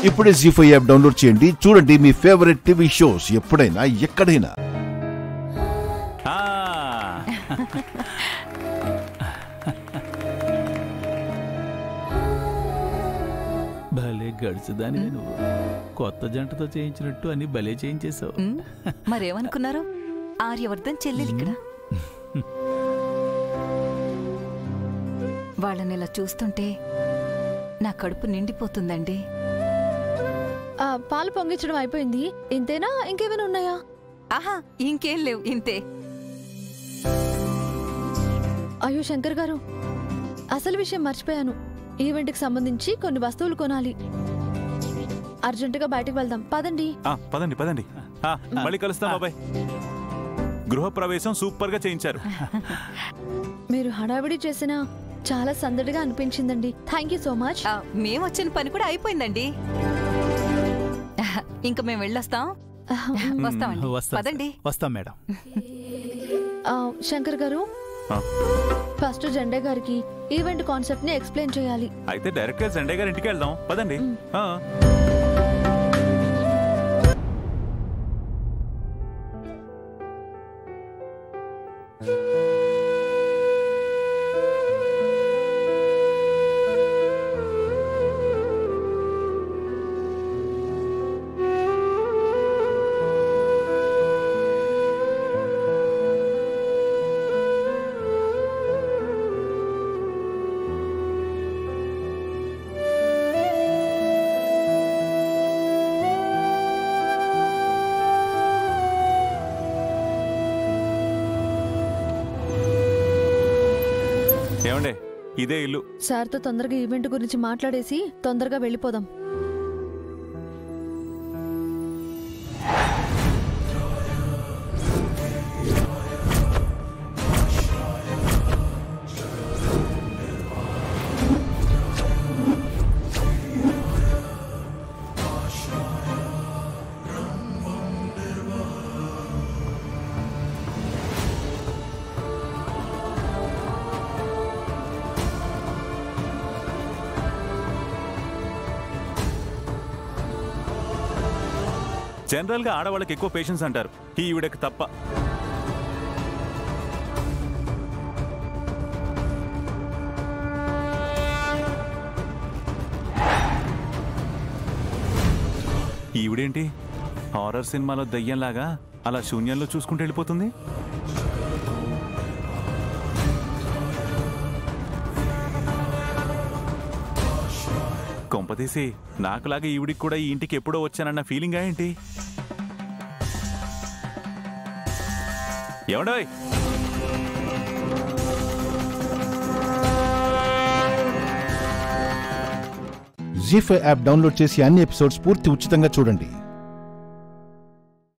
ఇప్పుడే జీ5 app download చేయండి. చూడండి మీ ఫేవరెట్ టీవీ షోస్ ఎప్పుడైనా ఎక్కడైనా. భలే గడుచుదాని నువ్వు కొత్త జంటతో చేయించినట్టు అని భలే చేయించేసావు. మరేమనుకున్నారు? ఆర్యవర్ధన్ చెల్లెలు ఇక్కడ. వాళ్ళని ఇలా చూస్తుంటే నా కడుపు నిండిపోతుందండి. పాలు పొంగించడం అయిపోయింది. ఇంతేనా, ఇంకేమైనా ఉన్నాయా? ఆహా, ఇంకేం లేవు, ఇంతే. అయ్యో శంకర్ గారు, అసలు విషయం మర్చిపోయాను. ఈవెంట్కి సంబంధించి కొన్ని వస్తువులు కొనాలి. అర్జెంటుగా బయటకు వెళ్దాం. పదండి. పదండి పదండి. మళ్ళీ కలుస్తాం బాబాయ్. గృహప్రవేశం సూపర్ గా చేయించారు. మీరు హడావిడి చేసినా చాలా సందడిగా అనిపించిందండి. Thank you so much. మేము వచ్చిన పని కూడా అయిపోయిందండి. ఇంకా మేము వెళ్ళొస్తాం. వస్తామండి. పదండి. వస్తాం మేడం. శంకర్ గారు, ఫస్ట్ జెండే గారికి ఈవెంట్ కాన్సెప్ట్ ని ఎక్స్ప్లెయిన్ చేయాలి. అయితే డైరెక్ట్ గా జెండే గారి ఇంటికి వెళ్దాం. పదండి. ఏమండే, ఇదే ఇల్లు. సార్తో తొందరగా ఈవెంట్ గురించి మాట్లాడేసి తొందరగా వెళ్ళిపోదాం. జనరల్ గా ఆడవాళ్ళకి ఎక్కువ పేషెన్స్ అంటారు, ఈవిడకి తప్ప. ఈవిడేంటి హారర్ సినిమాలో దయ్యంలాగా అలా శూన్యంలో చూసుకుంటూ వెళ్ళిపోతుంది? కొంపతీసి నాకులాగా ఈవిడికి కూడా ఈ ఇంటికి ఎప్పుడో వచ్చానన్న ఫీలింగ్ ఏంటి? ఏమండోయ్, జీ5 యాప్ డౌన్లోడ్ చేసి అన్ని ఎపిసోడ్స్ పూర్తి ఉచితంగా చూడండి.